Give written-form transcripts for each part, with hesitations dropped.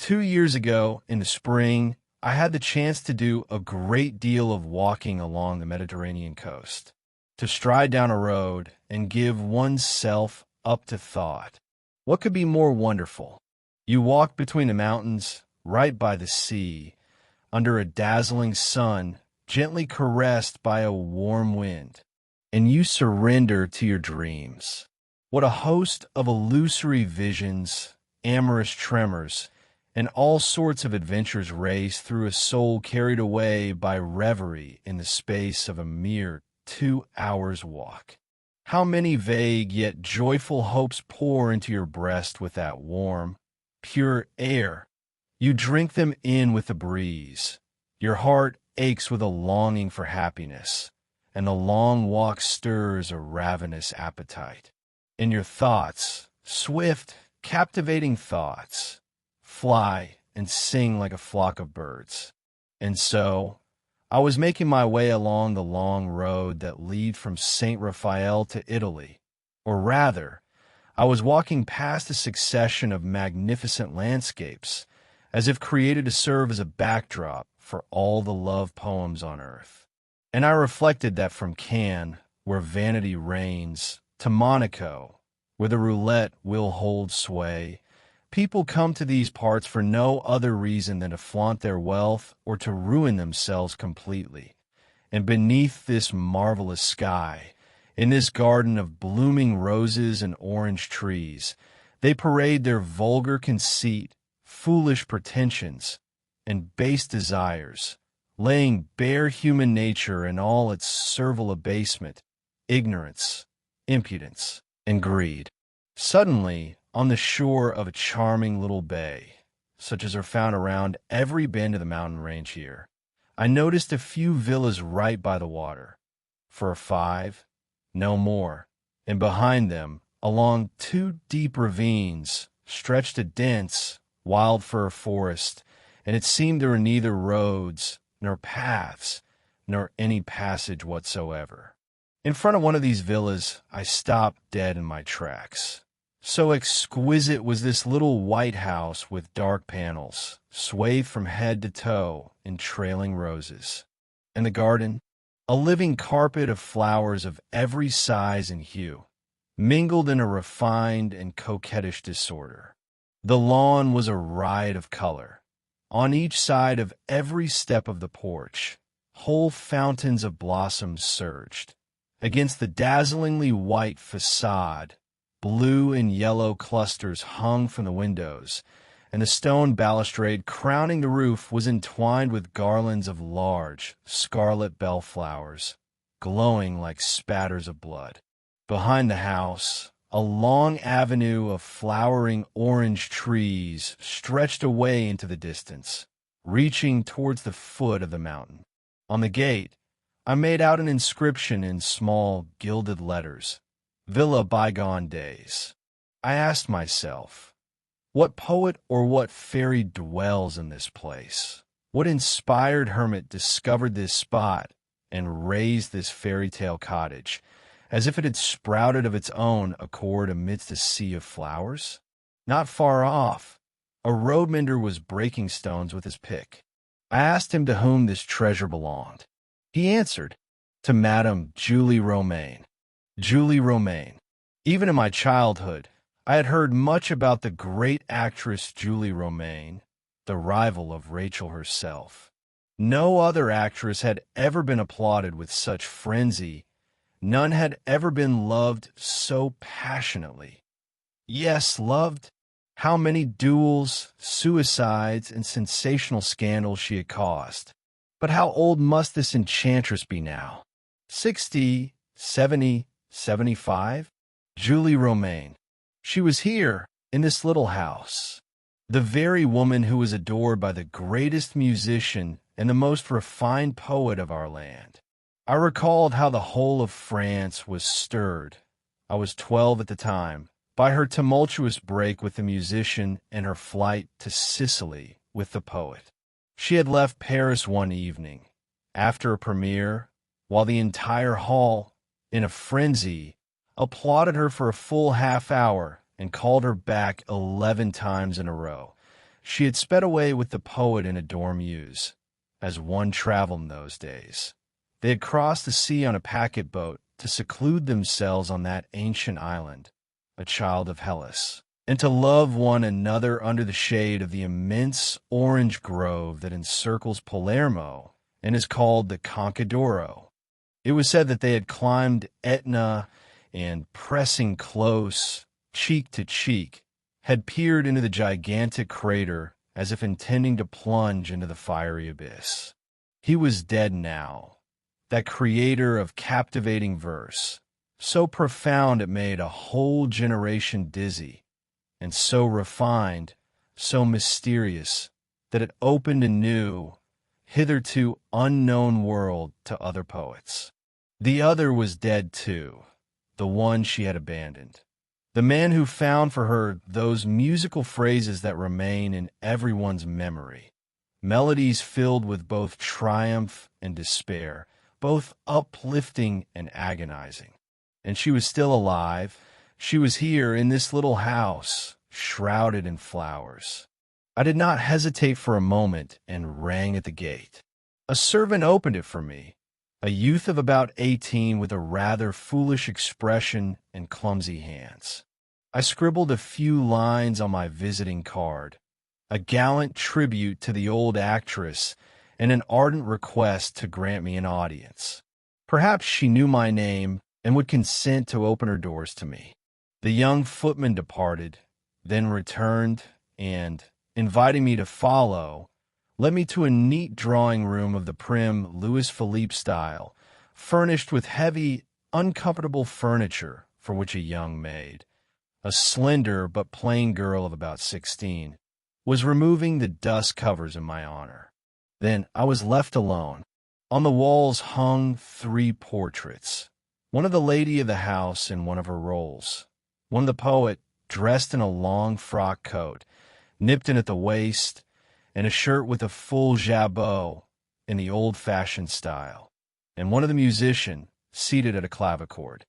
2 years ago, in the spring, I had the chance to do a great deal of walking along the Mediterranean coast, to stride down a road and give oneself up to thought. What could be more wonderful? You walk between the mountains, right by the sea, under a dazzling sun, gently caressed by a warm wind, and you surrender to your dreams. What a host of illusory visions, amorous tremors, and all sorts of adventures race through a soul carried away by reverie in the space of a mere 2 hours' walk. How many vague yet joyful hopes pour into your breast with that warm, pure air. You drink them in with the breeze. Your heart aches with a longing for happiness, and the long walk stirs a ravenous appetite. And your thoughts, swift, captivating thoughts, fly and sing like a flock of birds. And so, I was making my way along the long road that leads from St. Raphael to Italy, or rather, I was walking past a succession of magnificent landscapes, as if created to serve as a backdrop for all the love poems on earth. And I reflected that from Cannes, where vanity reigns, to Monaco, where the roulette will hold sway, people come to these parts for no other reason than to flaunt their wealth or to ruin themselves completely. And beneath this marvelous sky, in this garden of blooming roses and orange trees, they parade their vulgar conceit, foolish pretensions, and base desires, laying bare human nature in all its servile abasement, ignorance, impudence, and greed. Suddenly, on the shore of a charming little bay, such as are found around every bend of the mountain range here, I noticed a few villas right by the water, 4 or 5, no more, and behind them, along 2 deep ravines, stretched a dense, wild fir forest, and it seemed there were neither roads, nor paths, nor any passage whatsoever. In front of one of these villas, I stopped dead in my tracks. So exquisite was this little white house with dark panels, swathed from head to toe in trailing roses. And the garden, a living carpet of flowers of every size and hue, mingled in a refined and coquettish disorder. The lawn was a riot of color. On each side of every step of the porch, whole fountains of blossoms surged. Against the dazzlingly white facade, blue and yellow clusters hung from the windows, and the stone balustrade crowning the roof was entwined with garlands of large, scarlet bellflowers, glowing like spatters of blood. Behind the house, a long avenue of flowering orange trees stretched away into the distance, reaching towards the foot of the mountain. On the gate, I made out an inscription in small, gilded letters, Villa Bygone Days. I asked myself, what poet or what fairy dwells in this place? What inspired hermit discovered this spot and raised this fairy tale cottage, as if it had sprouted of its own accord amidst a sea of flowers? Not far off, a road mender was breaking stones with his pick. I asked him to whom this treasure belonged. He answered, to Madame Julie Romain. Julie Romain. Even in my childhood, I had heard much about the great actress Julie Romain, the rival of Rachel herself. No other actress had ever been applauded with such frenzy. None had ever been loved so passionately. Yes, loved. How many duels, suicides, and sensational scandals she had caused. But how old must this enchantress be now? 60, 70, 75? Julie Romain. She was here, in this little house. The very woman who was adored by the greatest musician and the most refined poet of our land. I recalled how the whole of France was stirred. I was 12 at the time, by her tumultuous break with the musician and her flight to Sicily with the poet. She had left Paris one evening, after a premiere, while the entire hall, in a frenzy, applauded her for a full half hour and called her back 11 times in a row, She had sped away with the poet in a dorm use, as one traveled in those days. They had crossed the sea on a packet boat to seclude themselves on that ancient island, a child of Hellas, and to love one another under the shade of the immense orange grove that encircles Palermo and is called the Concadoro. It was said that they had climbed Etna and, pressing close, cheek to cheek, had peered into the gigantic crater as if intending to plunge into the fiery abyss. He was dead now, that creator of captivating verse, so profound it made a whole generation dizzy, and so refined, so mysterious, that it opened a new, hitherto unknown world to other poets. The other was dead too, the one she had abandoned. The man who found for her those musical phrases that remain in everyone's memory, melodies filled with both triumph and despair, both uplifting and agonizing. And she was still alive. She was here in this little house, shrouded in flowers. I did not hesitate for a moment and rang at the gate. A servant opened it for me, a youth of about 18 with a rather foolish expression and clumsy hands. I scribbled a few lines on my visiting card, a gallant tribute to the old actress and an ardent request to grant me an audience. Perhaps she knew my name and would consent to open her doors to me. The young footman departed, then returned and, inviting me to follow, led me to a neat drawing room of the prim Louis Philippe style, furnished with heavy, uncomfortable furniture for which a young maid, a slender but plain girl of about 16, was removing the dust covers in my honor. Then I was left alone. On the walls hung 3 portraits, one of the lady of the house in one of her roles, one of the poet dressed in a long frock coat, nipped in at the waist, and a shirt with a full jabot in the old-fashioned style, and one of the musician seated at a clavichord.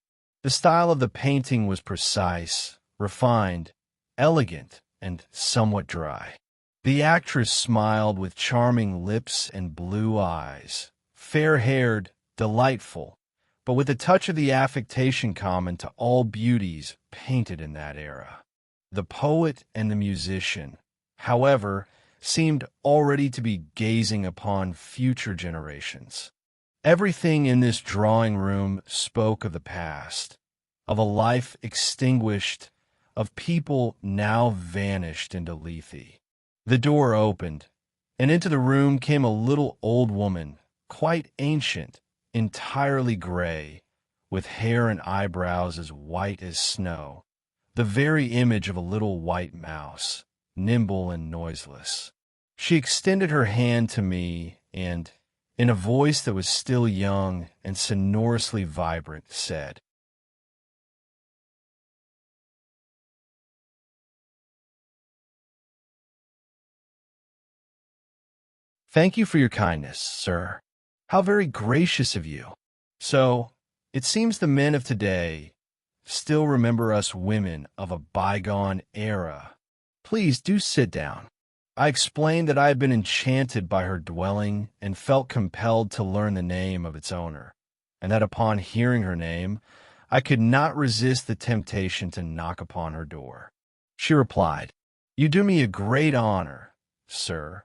The style of the painting was precise, refined, elegant, and somewhat dry. The actress smiled with charming lips and blue eyes, fair-haired, delightful, but with a touch of the affectation common to all beauties painted in that era. The poet and the musician, however, seemed already to be gazing upon future generations. Everything in this drawing room spoke of the past, of a life extinguished, of people now vanished into Lethe. The door opened, and into the room came a little old woman, quite ancient, entirely gray, with hair and eyebrows as white as snow, the very image of a little white mouse, nimble and noiseless. She extended her hand to me and, in a voice that was still young and sonorously vibrant, said, "Thank you for your kindness, sir. How very gracious of you. So, it seems the men of today still remember us women of a bygone era. Please do sit down." I explained that I had been enchanted by her dwelling and felt compelled to learn the name of its owner, and that upon hearing her name, I could not resist the temptation to knock upon her door. She replied, "You do me a great honor, sir,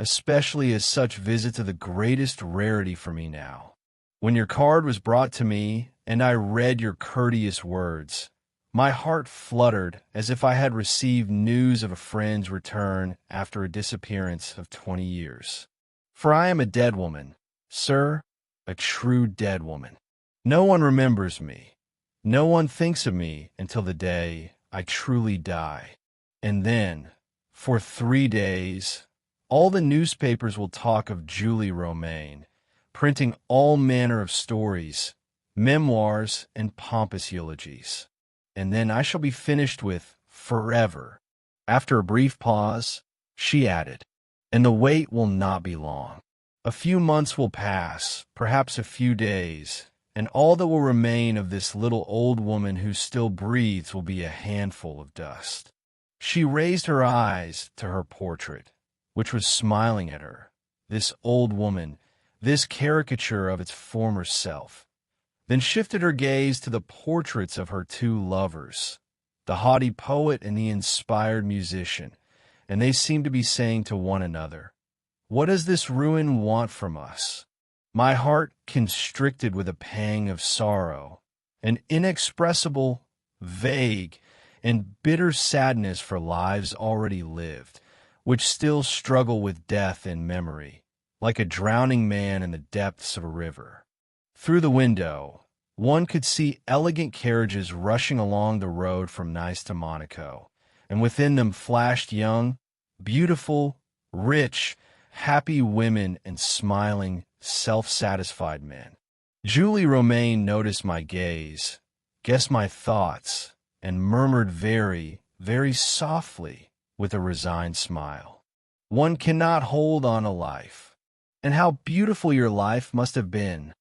especially as such visits are the greatest rarity for me now. When your card was brought to me, and I read your courteous words, my heart fluttered as if I had received news of a friend's return after a disappearance of 20 years. For I am a dead woman, sir, a true dead woman. No one remembers me. No one thinks of me until the day I truly die. And then, for 3 days, all the newspapers will talk of Julie Romain, printing all manner of stories, memoirs, and pompous eulogies. And then I shall be finished with forever." After a brief pause, she added, "And the wait will not be long. A few months will pass, perhaps a few days, and all that will remain of this little old woman who still breathes will be a handful of dust." She raised her eyes to her portrait, which was smiling at her, this old woman, this caricature of its former self, then shifted her gaze to the portraits of her two lovers, the haughty poet and the inspired musician, and they seemed to be saying to one another, "What does this ruin want from us?" My heart constricted with a pang of sorrow, an inexpressible, vague, and bitter sadness for lives already lived, which still struggle with death in memory, like a drowning man in the depths of a river. Through the window, one could see elegant carriages rushing along the road from Nice to Monaco, and within them flashed young, beautiful, rich, happy women and smiling, self-satisfied men. Julie Romain noticed my gaze, guessed my thoughts, and murmured very, very softly with a resigned smile, "One cannot hold on a life. And how beautiful your life must have been,"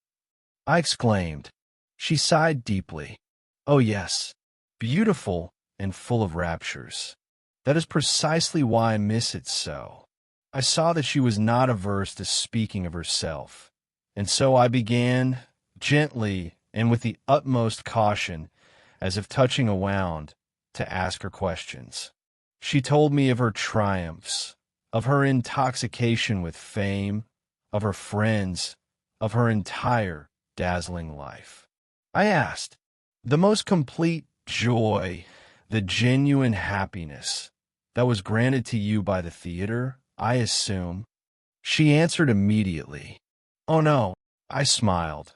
I exclaimed. She sighed deeply. "Oh yes, beautiful and full of raptures. That is precisely why I miss it so." I saw that she was not averse to speaking of herself, and so I began, gently and with the utmost caution, as if touching a wound, to ask her questions. She told me of her triumphs, of her intoxication with fame, of her friends, of her entire dazzling life. I asked, "The most complete joy, the genuine happiness that was granted to you by the theater, I assume?" She answered immediately, "Oh no," I smiled.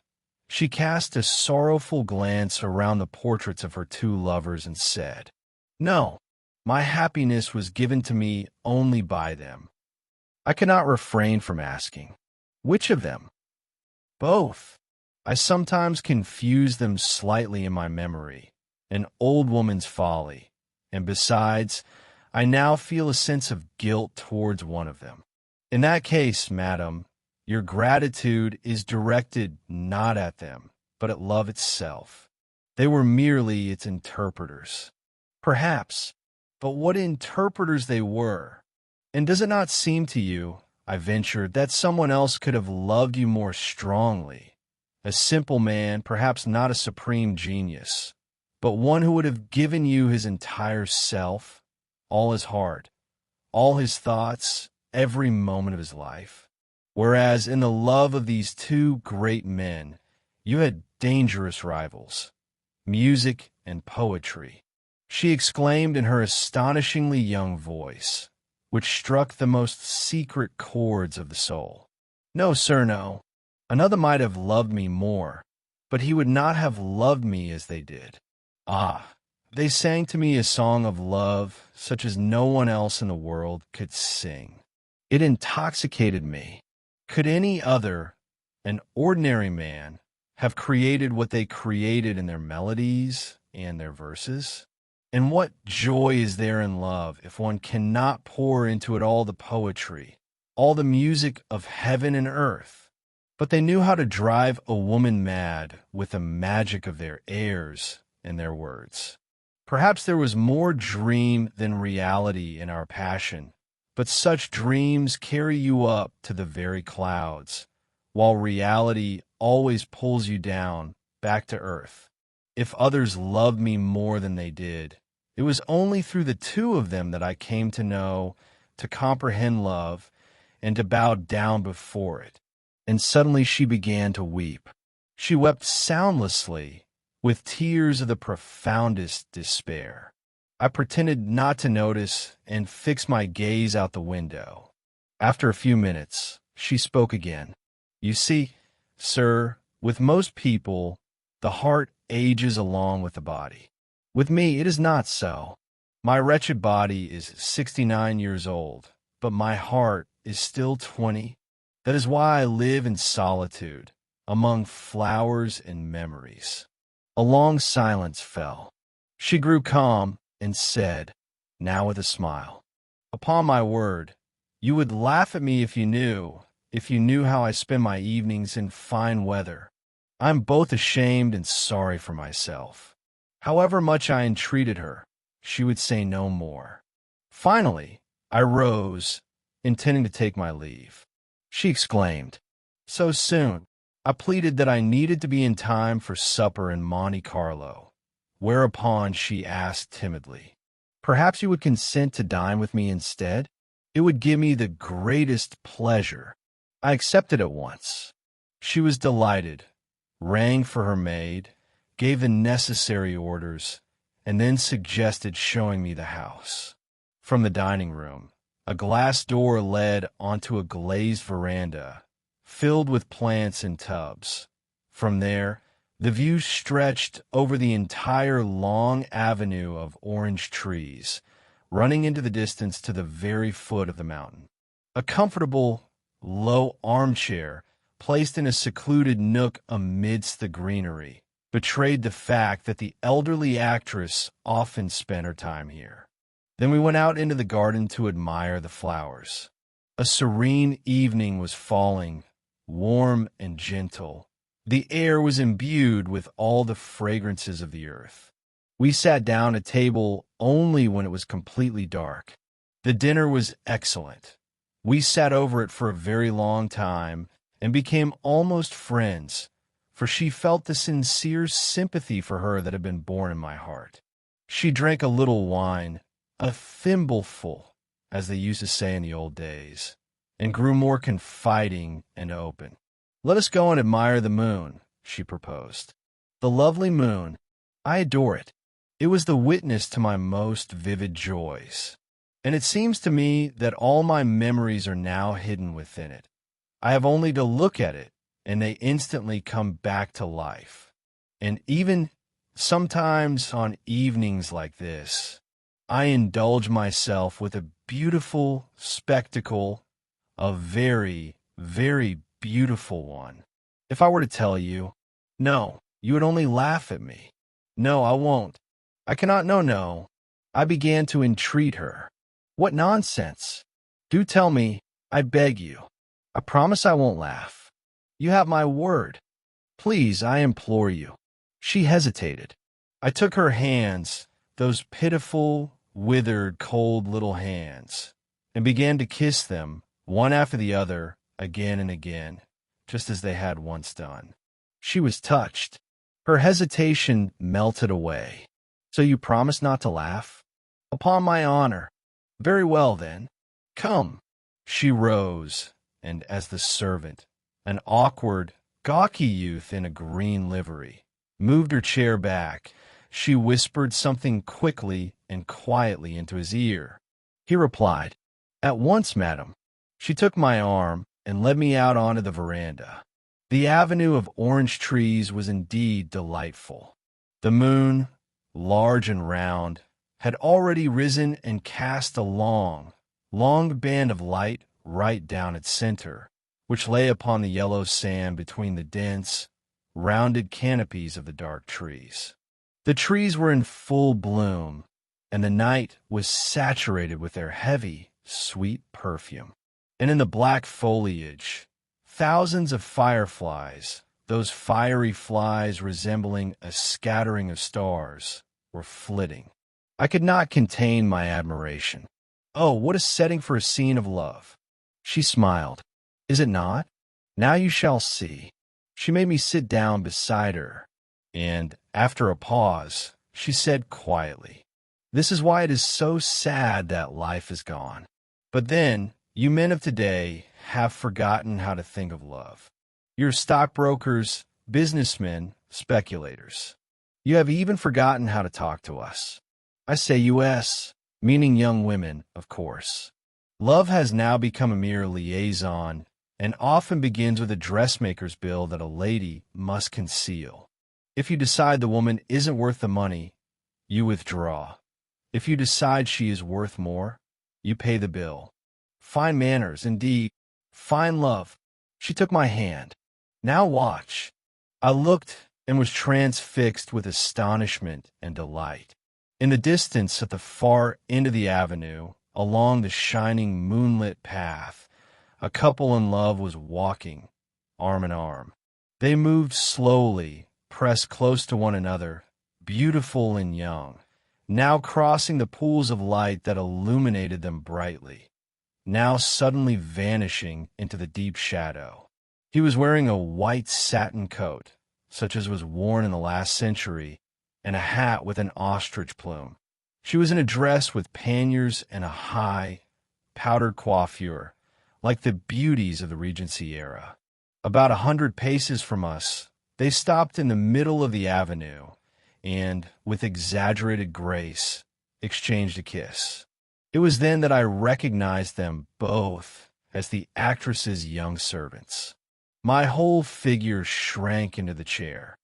She cast a sorrowful glance around the portraits of her two lovers and said, "No, my happiness was given to me only by them." I could not refrain from asking, "Which of them?" "Both. I sometimes confuse them slightly in my memory, an old woman's folly, and besides, I now feel a sense of guilt towards one of them." "In that case, madam, your gratitude is directed not at them, but at love itself. They were merely its interpreters." "Perhaps, but what interpreters they were! And does it not seem to you," I ventured, "that someone else could have loved you more strongly? A simple man, perhaps not a supreme genius, but one who would have given you his entire self, all his heart, all his thoughts, every moment of his life. Whereas in the love of these two great men, you had dangerous rivals, music and poetry," she exclaimed in her astonishingly young voice, which struck the most secret chords of the soul. "No, sir, no. Another might have loved me more, but he would not have loved me as they did. Ah, they sang to me a song of love such as no one else in the world could sing. It intoxicated me. Could any other, an ordinary man, have created what they created in their melodies and their verses? And what joy is there in love if one cannot pour into it all the poetry, all the music of heaven and earth? But they knew how to drive a woman mad with the magic of their airs and their words. Perhaps there was more dream than reality in our passion, but such dreams carry you up to the very clouds, while reality always pulls you down, back to earth. If others loved me more than they did, it was only through the two of them that I came to know, to comprehend love, and to bow down before it." And suddenly she began to weep. She wept soundlessly, with tears of the profoundest despair. I pretended not to notice and fixed my gaze out the window. After a few minutes, she spoke again. "You see, sir, with most people, the heart ages along with the body. With me, it is not so. My wretched body is 69 years old, but my heart is still 20. That is why I live in solitude, among flowers and memories." A long silence fell. She grew calm and said, now with a smile, "Upon my word, you would laugh at me if you knew how I spend my evenings in fine weather. I am both ashamed and sorry for myself." However much I entreated her, she would say no more. Finally, I rose, intending to take my leave. She exclaimed, "So soon?" I pleaded that I needed to be in time for supper in Monte Carlo, whereupon she asked timidly, "Perhaps you would consent to dine with me instead? It would give me the greatest pleasure." I accepted at once. She was delighted, rang for her maid, gave the necessary orders, and then suggested showing me the house. From the dining room, a glass door led onto a glazed veranda, filled with plants in tubs. From there, the view stretched over the entire long avenue of orange trees, running into the distance to the very foot of the mountain. A comfortable, low armchair, placed in a secluded nook amidst the greenery, betrayed the fact that the elderly actress often spent her time here. Then we went out into the garden to admire the flowers. A serene evening was falling, warm and gentle. The air was imbued with all the fragrances of the earth. We sat down at table only when it was completely dark. The dinner was excellent. We sat over it for a very long time and became almost friends, for she felt the sincere sympathy for her that had been born in my heart. She drank a little wine, a thimbleful, as they used to say in the old days, and grew more confiding and open. "Let us go and admire the moon," she proposed. The lovely moon, I adore it. It was the witness to my most vivid joys, and it seems to me that all my memories are now hidden within it. I have only to look at it, and they instantly come back to life. And even sometimes on evenings like this, I indulge myself with a beautiful spectacle, a very, very beautiful one. If I were to tell you, no, you would only laugh at me. No, I won't. I cannot, no. I began to entreat her. What nonsense! Do tell me, I beg you. I promise I won't laugh. You have my word. Please, I implore you. She hesitated. I took her hands, those pitiful, withered, cold little hands, and began to kiss them, one after the other, again and again, just as they had once done. She was touched. Her hesitation melted away. "So you promise not to laugh?" "Upon my honor." "Very well, then. Come." She rose, and as the servant, an awkward, gawky youth in a green livery, moved her chair back, she whispered something quickly and quietly into his ear. He replied, "At once, madam." She took my arm and led me out onto the veranda. The avenue of orange trees was indeed delightful. The moon, large and round, had already risen and cast a long band of light right down its center, which lay upon the yellow sand between the dense, rounded canopies of the dark trees. The trees were in full bloom, and the night was saturated with their heavy, sweet perfume. And in the black foliage, thousands of fireflies, those fiery flies resembling a scattering of stars, were flitting. I could not contain my admiration. Oh, what a setting for a scene of love! She smiled. Is it not? Now you shall see. She made me sit down beside her, and, after a pause, she said quietly, "This is why it is so sad that life is gone. But then, you men of today have forgotten how to think of love. You're stockbrokers, businessmen, speculators. You have even forgotten how to talk to us. I say US, meaning young women, of course. Love has now become a mere liaison, and often begins with a dressmaker's bill that a lady must conceal. If you decide the woman isn't worth the money, you withdraw. If you decide she is worth more, you pay the bill. Fine manners, indeed, fine love." She took my hand. "Now watch." I looked and was transfixed with astonishment and delight. In the distance, at the far end of the avenue, along the shining moonlit path, a couple in love was walking, arm in arm. They moved slowly, pressed close to one another, beautiful and young, now crossing the pools of light that illuminated them brightly, now suddenly vanishing into the deep shadow. He was wearing a white satin coat, such as was worn in the last century, and a hat with an ostrich plume. She was in a dress with panniers and a high, powdered coiffure, like the beauties of the Regency era. About 100 paces from us, they stopped in the middle of the avenue and, with exaggerated grace, exchanged a kiss. It was then that I recognized them both as the actress's young servants. My whole figure shrank into the chair.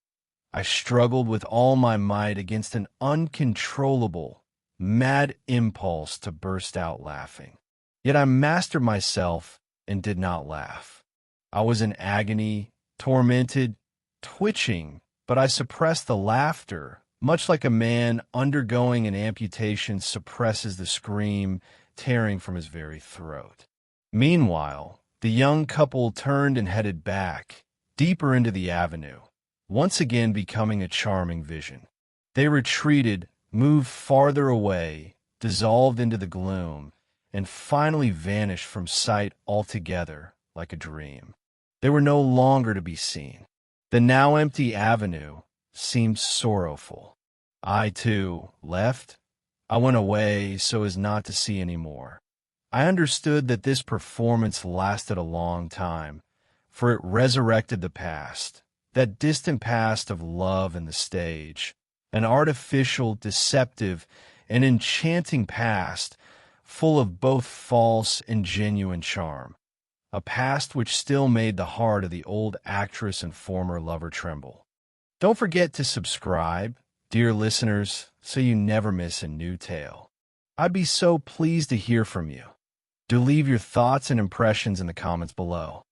I struggled with all my might against an uncontrollable, mad impulse to burst out laughing. Yet I mastered myself and did not laugh. I was in agony, tormented, twitching, but I suppressed the laughter, much like a man undergoing an amputation suppresses the scream tearing from his very throat. Meanwhile, the young couple turned and headed back, deeper into the avenue, once again becoming a charming vision. They retreated, moved farther away, dissolved into the gloom, and finally vanished from sight altogether like a dream. They were no longer to be seen. The now empty avenue seemed sorrowful. I, too, left. I went away so as not to see any more. I understood that this performance lasted a long time, for it resurrected the past, that distant past of love and the stage, an artificial, deceptive, and enchanting past full of both false and genuine charm, a past which still made the heart of the old actress and former lover tremble. Don't forget to subscribe, dear listeners, so you never miss a new tale. I'd be so pleased to hear from you. Do leave your thoughts and impressions in the comments below.